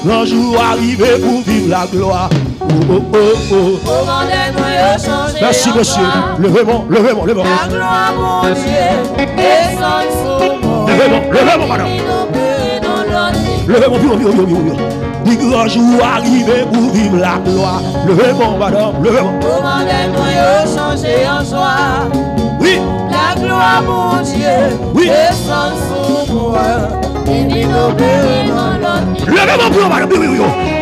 Un jour arrivé pour vivre la gloire. Merci monsieur. Levez-moi. La gloire mon Dieu descend sur moi. Levez-moi madame. Levez-moi. Du grand jour arrivé pour vivre la gloire. Levez-moi madame. Levez-moi. Commandez-moi changer en joie. Oui. La gloire mon Dieu descend sur moi. Levez-moi pour madame.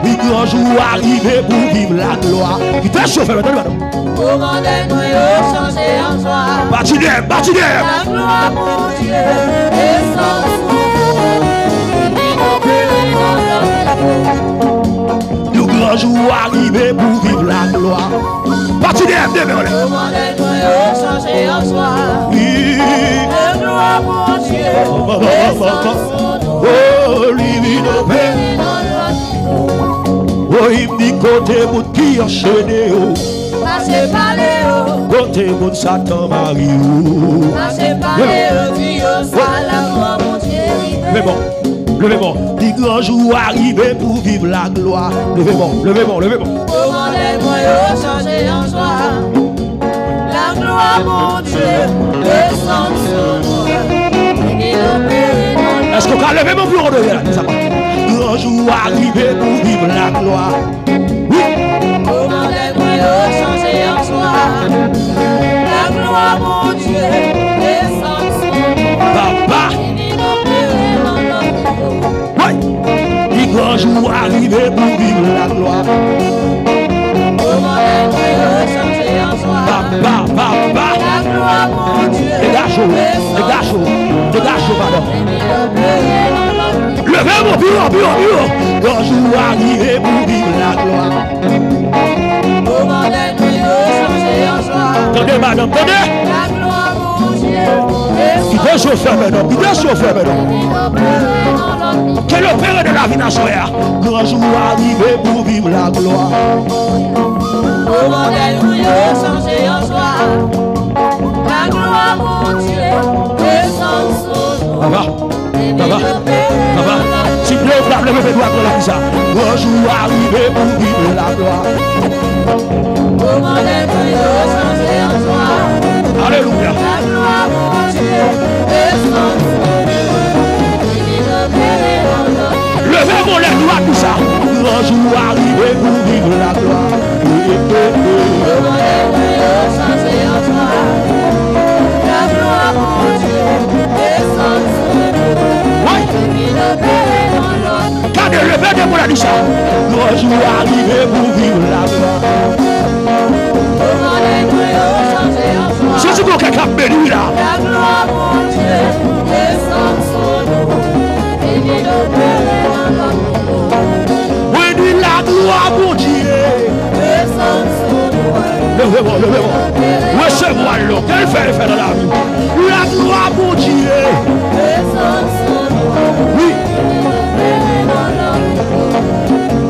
Du grand jour arrivé pour vivre la gloire. Qui t'a chauffé madame. Commandez-moi changer en joie. Bâtidem. La gloire mon Dieu descend sur moi. Le grand jour arrivé pour vivre la gloire. Bâtidem. Commandez-moi changer en joie. La gloire mon Dieu descend sur moi. Oh, livre oh, il dit côté mon qui enchaîné. Marchez par les hauts. Côté mon Satan Marie. Marchez par les hauts. Puis au sol, la gloire mon Dieu. Levez-moi. Du grand jour arrivé pour vivre la gloire. Levez-moi. Commandez-moi changer en joie. La gloire mon Dieu descend sur moi. Est-ce qu'on peut lever mon bureau de là? Grand jour arrivé pour vivre la gloire. Oui. Commandez-moi changer en joie. La gloire mon Dieu descend sur moi. Papa. Oui. Du grand jour arrivé pour vivre la gloire. Commandez-moi changer en joie. Papa. La gloire mon Dieu. Dégage, pardon. Levez mon bureau. Grand jour arrivé pour vivre la gloire. Commandez-moi changer en joie. Attendez, madame, attendez. La gloire mon Dieu. Qui peut chauffer maintenant? Quel opère de la vie nationale? Grand jour arrivé pour vivre la gloire. Commandez-moi changer en joie. La gloire mon Dieu descend sur moi. Papa. S'il vous plaît, levez les doigts pour la ça. Grand jour arrivé pour vivre la gloire. Commandez-moi changer en joie. Alléluia. La gloire mon Dieu descend sur moi. Levez mon les doigts tout ça. Grand jour arrivé pour vivre la gloire. Commandez-moi changer en joie. La gloire mon Dieu descend sur moi. Quand le lever de mon la ça. Grand jour arrivé pour vivre la gloire. Commandez-moi changer en joie. C'est ce que quelqu'un béni là. La gloire mon Dieu descend sur nous. Oui, la gloire mon Dieu. Descend sur nous. Levez-moi. Oui, c'est moi l'homme. Quel fait dans la vie? La gloire mon Dieu. Descend sur nous. Oui.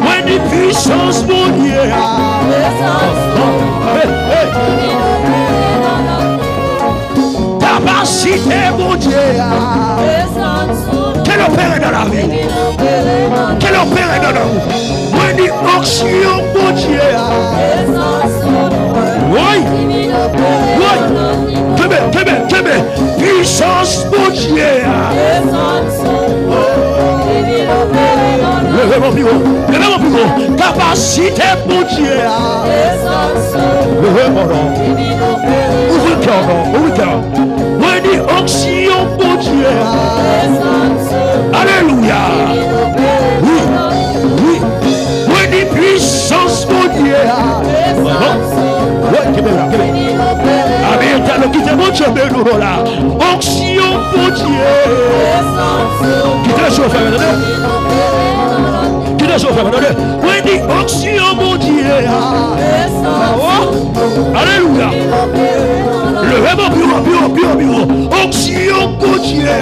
Oui, la puissance mon Dieu. Descend sur nous. Capacité mon Dieu. Descend sur nous. Quel opère dans la vie? Quel opère dans la vie? Oui, l'onction mon Dieu. Descend sur nous. Oui. Kébé. Puissance mon Dieu. Descend sur nous. Levez mon bureau. Capacité mon Dieu. Descend sur nous. Levez mon nom. Ouvrez le cœur. Oui, l'onction mon Dieu. Descend sur nous. Alléluia. Oui. Puissance mon Dieu. Oui, Kébé. Amen. Quittez mon Dieu, là. Onction mon Dieu. Quittez le chauffeur, oui, dit onction mon Dieu. Alléluia. Levez mon bureau. Onction mon Dieu.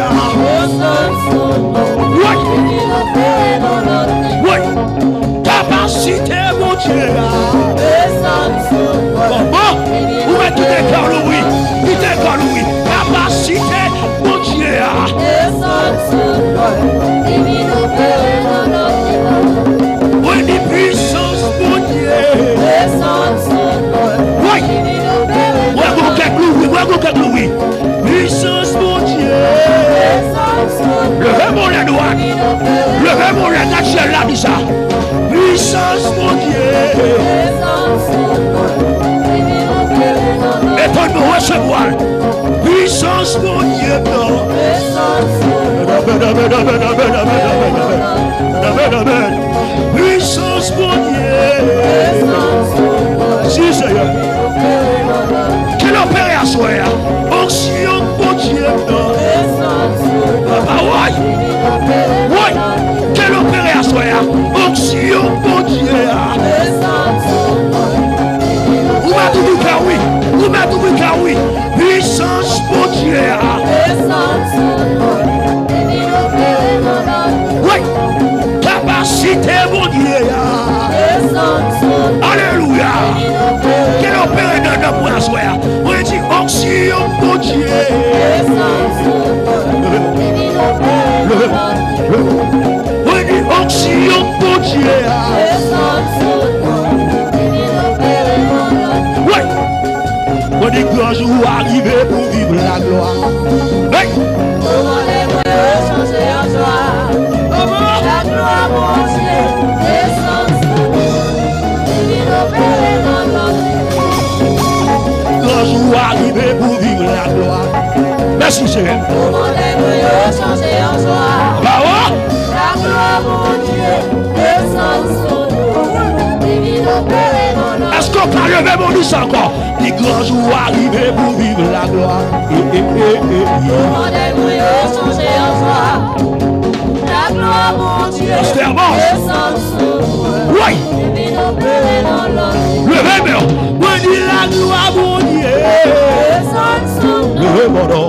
Oui. Capacité mon Dieu. Bon, vous mettez Carl Louis. Capacité mon Dieu. Oui, des puissances pour Dieu. Oui. Oui. Puissance pour Dieu. Levez-moi la droite. Levez-moi la tête, j'ai là, dit ça. Puissance pour Dieu. Étonne-nous recevoir. Puissance pour Dieu. Puissance pour Dieu. Si, Seigneur. Quelle opération? Onction pour Dieu. Ah oui. Oui. Quelle opération? Onction pour Dieu. Vous m'avez tout dit oui. Vous m'avez tout dit oui. Puissance pour Dieu. Oui. Capacité pour Dieu. Alléluia. Quelle opération pour la soirée? On dit onction pour Dieu. On dit onction pour Dieu. Oui. On dit grand jour arrivé pour vivre la gloire. Oui. La gloire, mon Dieu, grand jour arrivé pour vivre la gloire. Merci, Seigneur. changer en joie. Bah ouais. La gloire, mon Dieu, est-ce qu'on peut lever mon Dieu encore? Les grands jours arrivés pour vivre la gloire. changer en joie. La gloire, mon Dieu, oui. Levez-moi. On dit la gloire, mon Dieu. Levez mon nom.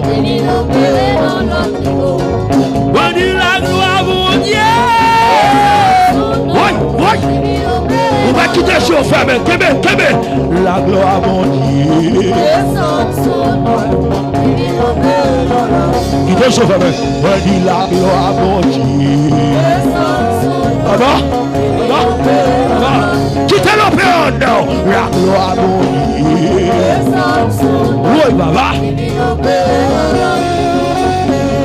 On dit la gloire, mon Dieu. Oui, oui. On va quitter sur ferme. Kébé. La gloire, mon Dieu. Quittez sur ferme. On dit la gloire, mon Dieu. Ah bon? Quittez l'opéra, non. La gloire, mon Dieu. Oui, baba.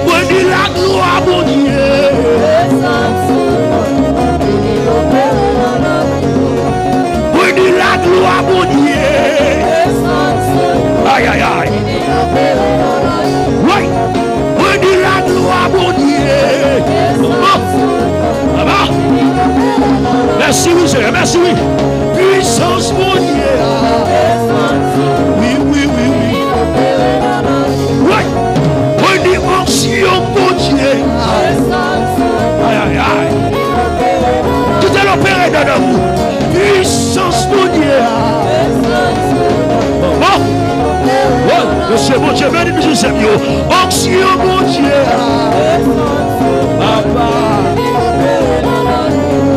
On dit la gloire, mon Dieu. On dit la gloire, mon Dieu. Aïe, aïe, aïe. Oui. On dit la gloire, mon Dieu. Baba. Merci, oui, Seigneur. Merci, oui. Puissance, mon Dieu. Oui. Oui. On dit onction, mon Dieu. Aïe. Tout est l'opéré dans vous. Puissance, mon Dieu. Bon. Monsieur, mon Dieu, béni, nous sommes mieux. Onction, mon Dieu. Papa.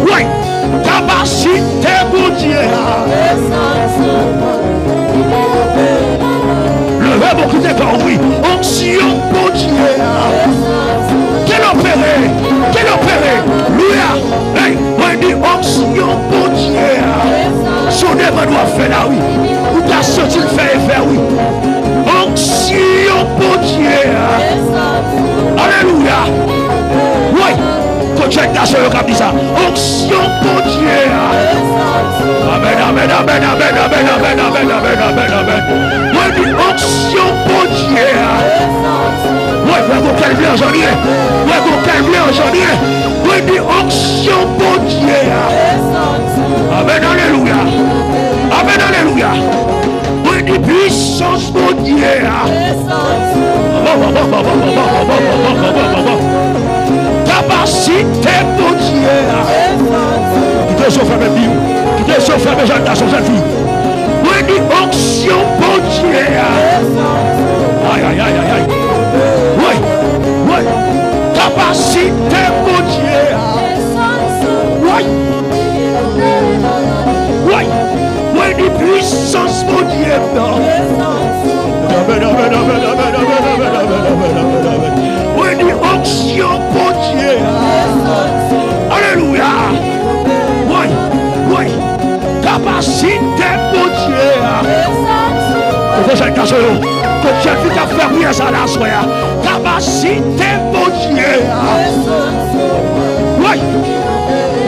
Oui. Capacité, mon Dieu. Le verbe qui est quand oui. Onction, mon Dieu. Quel opéré. Louia. Hey, on dit onction, mon Dieu. Son œuvre doit faire là, oui. Ou t'as sorti le faire et faire, oui. Onction, mon Dieu. Alléluia. Oui. Coachette nation, le cap dit ça. Onction, mon Dieu. Amen. Oui, dit onction, mon Dieu. Oui, vous calmez aujourd'hui. Oui, dit onction, mon Dieu. Amen, alléluia. Oui, dit puissance, mon Dieu. Capacité, mon Dieu. Quittez son frère, même vie. Quittez son frère, mes jeunes garçons, jeunes filles. Oui, dit onction, mon Dieu. Aïe. Oui. Capacité, mon Dieu. Oui, dit puissance, mon Dieu. Oui, dit onction, que Dieu vit à faire bien ça la soirée. Capacité, mon Dieu. Oui.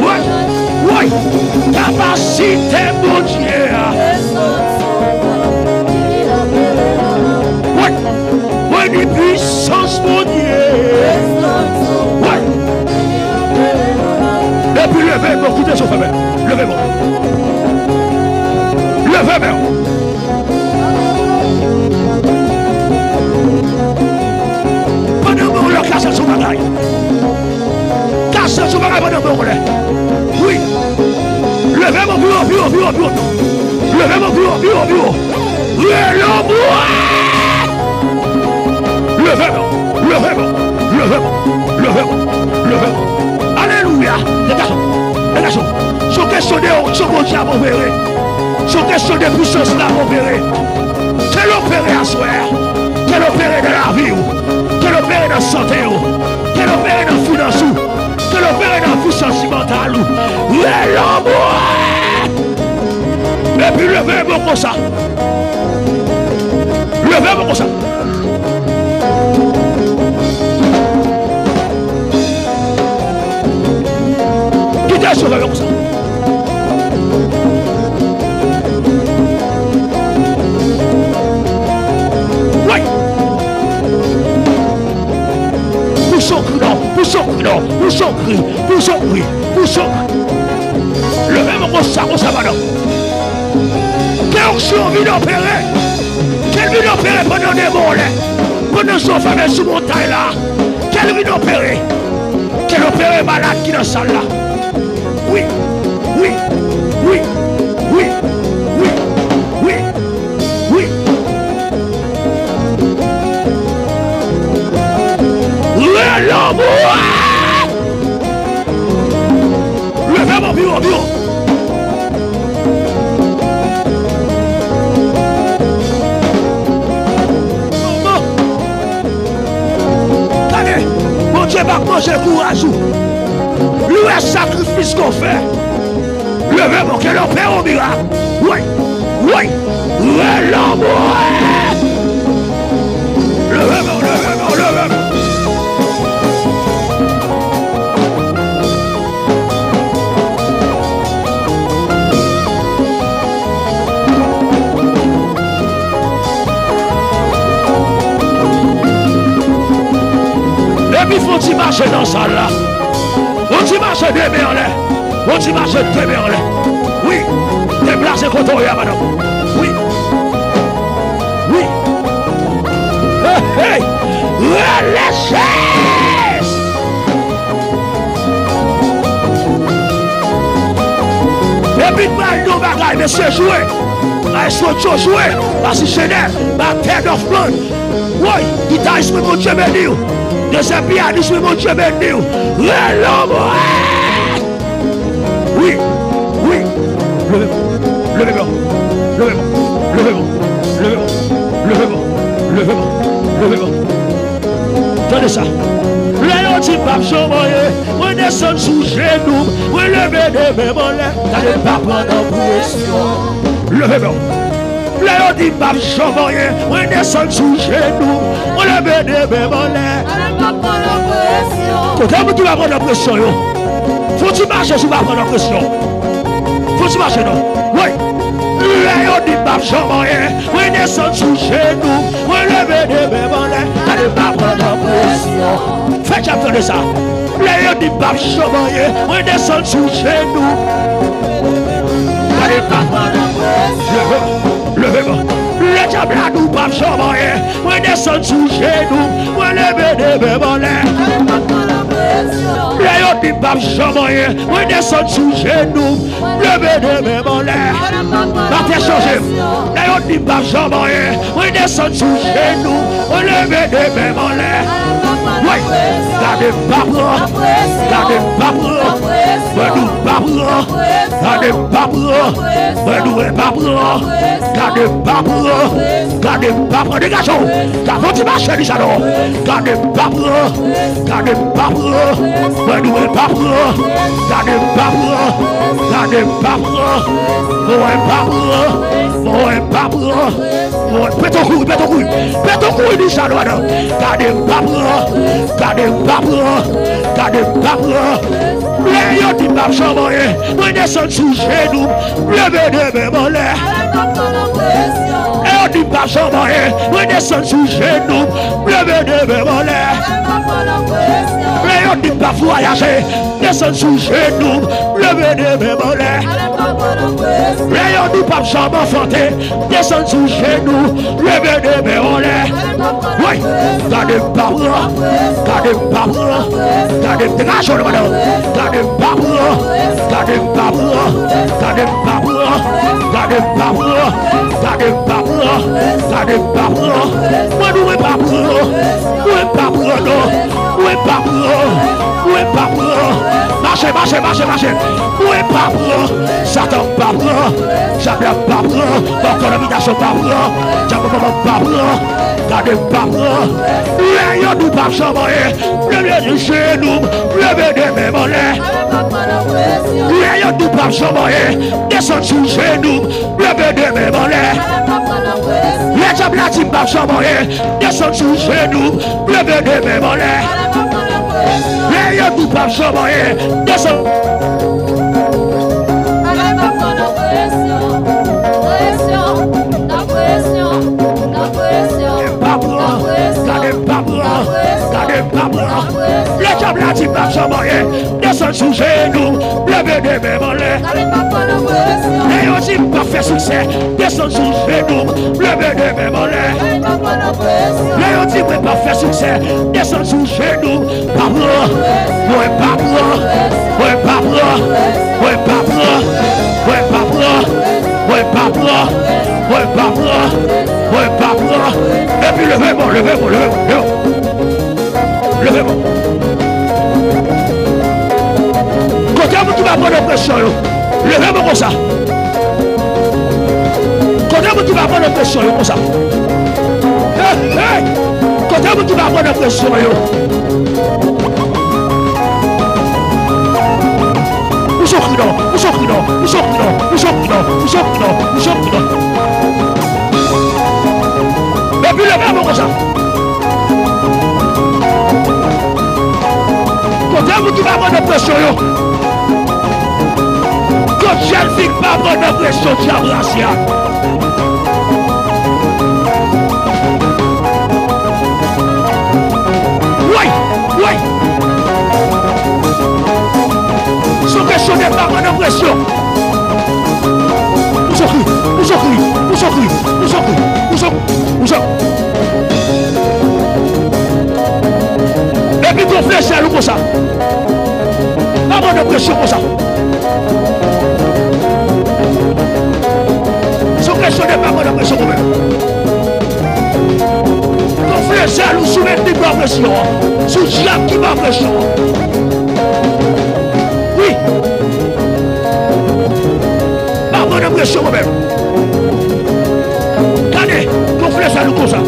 Oui. Oui. Capacité, mon Dieu. Oui. Oui, une puissance, mon Dieu. Oui. Et puis levez-moi, écoutez ce frère. Levez-moi. Levez-moi. Pendant que le casse son bagaille. Casse son bagaille pendant que oui. Levez-moi, bureau. Levez-moi, bureau. Levez-moi. Alléluia. Les garçons. Sont question de son bon Dieu à opérer. Sont question de puissance là à opérer. Quel opérer à soir. Quel opérer dans la vie. Quel opérer dans la santé. Quel opérer dans la finance. Quel opérer dans la puissance mentale. Et puis levez-moi comme ça. Levez-moi comme ça. Quittez ce levez comme ça. Oui. Poussons cri. Levez-moi comme ça, madame. Quelle option vient d'opérer? Quelle vient d'opérer pendant des mots? Pendant son famille sous montagne là? Quelle vient d'opérer? Quelle opérer malade qui est dans la salle là? Oui. Levez mon bureau. Mon Dieu va manger courage. Le sacrifice qu'on fait. Levez-moi, quel opère au miracle. Oui. Levez-moi. Et puis faut-il marcher dans ça là. Faut-il marcher de mer là. Faut-il marcher de mer là. Oui. Déplacez contre toi, madame. Oui. Hey. Relâchez. Et puis nous bagaille, monsieur jouer. Soit jouer. Parce que c'est ma tête of blood. Oui. Guitariste, mon Dieu béni. Deuxième pianiste, mon Dieu béni. Oui. Levez-moi. Tenez ça. Là, on dit pas chômer. On descend sous genoux. On lève des mémoires. T'allez pas prendre pression. Levez-moi. Là, on dit pas chômer. On descend sous genoux. On lève des mémoires. T'allez pas prendre pression. Comment tu vas prendre la pression? Faut-tu marcher si tu vas prendre la pression? Faut-tu marcher non? Oui. Là, on dit pas chômer. On descend sous genoux. On lève des mémoires. T'allez pas prendre la pression. Faites attendre ça. Là, on dit pas chômer. On descend sous genoux. T'allez pas prendre la pression. Levez-moi. Le diable a nous pas chômer. On descend sous genoux. On lève des mémoires. Là, on dit pas chômer. On descend sous genoux. Levez des mémoires. Partez changer. Là, on dit pas chômer. On descend sous genoux. On lève des mémoires. Oui, gardez pas, gardez pas, nous pas, gardez pas, nous pas, gardez pas, gardez pas, dégagez, quand tu marches, déjà non, gardez pas, nous pas, gardez pas, pète au cou, il dit ça, gardez pas, les dit pas chamboyer, on descend sous genou, levez de mes mollets. Et on dit pas chamboyer, on descend sous genou, levez de mes mollets. Et on dit pas voyager, descend sous genou, levez de mes mollets. Et on dit pas chambre enfanter, descend sous genou, levez de mes mollets. Oui, gardez pas, gardez dégage le madame, gardez pas, gardez pas, gardez pas, gardez pas, gardez pas, gardez pas, moi nous est pas, nous est pas, nous est pas, nous est pas, marchez, nous est pas, Satan pas, Satan pas, encore l'invitation pas, gardez pas, les nous pas chamboyer, levez de chez nous, levez de mes mollets. Les nous pas chamboyer, descend sous genou, levez de mes mollets. Les diables là pas chamboyer, descend sous genou, levez de mes mollets. Les nous pas chamboyer, descend. Les diables là pas chamboyer, descend sous genou, levez de mes mollets. Les aussi pas fait succès, descend sous genou, levez de mes mollets. Les aussi pas fait succès, descend sous genou, Pablo, ouais Pablo, ouais Pablo, ouais Pablo, ouais Pablo, ouais Pablo, ouais Pablo, ouais Pablo. Et puis levez-moi, levez-moi, levez-moi. Levez-moi. Côté où tu vas prendre l'oppression, levez-moi comme ça. Côté où tu vas prendre l'oppression, comme ça. Côté où tu vas prendre l'oppression, où sont qui non, où sont qui non, où sont qui non, où sont qui non, où sont qui non, où sont qui non. Et puis levez-moi comme ça. Quand tu vas prendre la pression, quand jeune fille va prendre la pression, tu as brassé. Oui, oui. Son question n'est pas prendre la pression. Où sont qui? Où sont qui? Où sont qui? Où sont qui? Où sont? Où sont? Et puis ton frère, c'est comme ça. Pas de pression comme ça. Son question n'est pas de pression comme ça. Ton frère, c'est nous soumettre des pression. Sous diable qui va pression. Oui. Pas de pression quand même. Regardez, ton frère, c'est nous comme ça.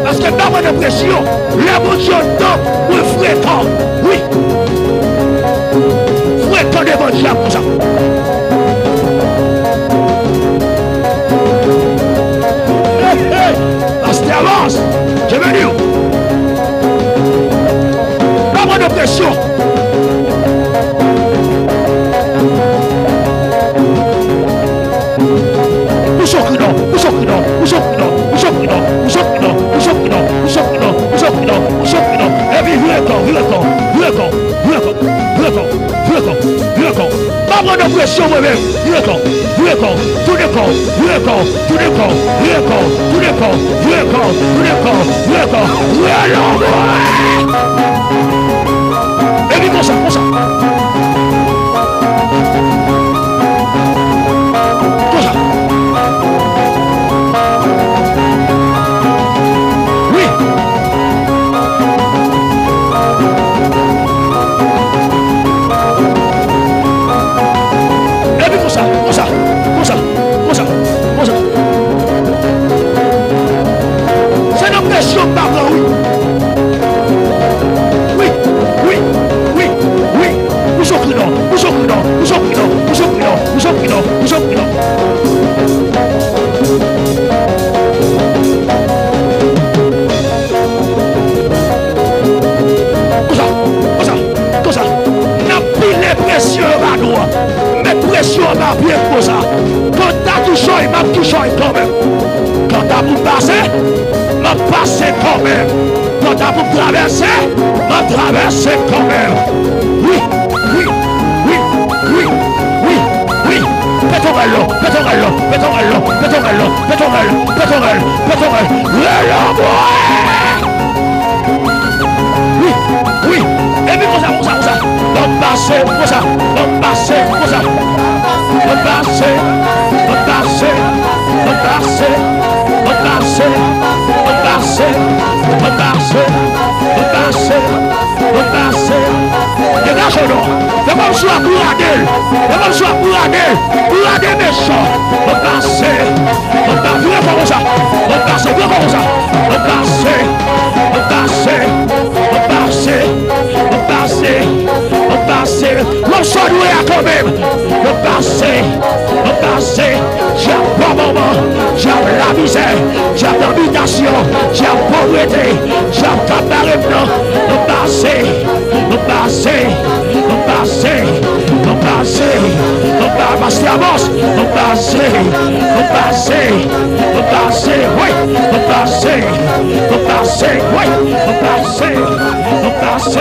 Parce que dans mon impression, l'émotion de oui, fréquent, oui. Fréquent devant Dieu comme ça. Parce que avance, je veux dire. Dans mon impression. Où sont qui non? Où sont qui non? Où sont qui non? Où sont qui non? Où sont qui non? Où sont qui non? Où sont qui non? Où sont qui non? Où sont qui non? Et puis, pas une pression moi-même. Vieux corps, vieux corps, tout le corps, vieux corps, tout le corps, vieux corps, tout le corps, vieux corps, tout le corps, vieux corps, et puis comme ça, comme ça. Comme ça. Oui. Et puis comme ça, comme ça, comme ça, comme ça, comme ça. C'est une pression par là, oui. Oui, oui, oui, oui. Nous sommes pris, nous sommes pris, nous sommes pris, nous sommes pris, nous sommes pris, nous sommes pris. Comme ça, comme ça, comme ça. N'a pris les pressions à nous. Mais pression à bien comme ça. Quand t'as touché, il m'a touché quand même. Quand t'as pour passer, m'a passé quand même. Quand t'as pour traverser, m'a traversé quand même. Oui, oui, oui, oui, oui, oui. Pétorello, pétorello, pétorello, pétorello, pétorello, pétorello, pétorello. Oui, oui. Et puis comme ça, comme ça, comme ça. On passe, comme ça, on passe, comme ça. On passe, on passe, on passe, on passe, on passe, on passe, on passe, on passe. Dégagez-nous. Fais comme ça pour la gueule. Fais comme ça pour la gueule. Pour la gueule méchant. On passe, on passe. Viens comme ça. On passe, viens comme ça. On passe, on passe, on passe, on passe, on passe. L'on s'en doit quand même. On passe, on passe. J'ai un bon moment. J'ai la misère. J'ai l'habitation. J'ai la pauvreté. J'ai un cabaret blanc. On passe, on passe, on passe, on passe, on passe, avance, on passe, on passe, on passe, oui, on passe, on passe, oui, on passe, on passe.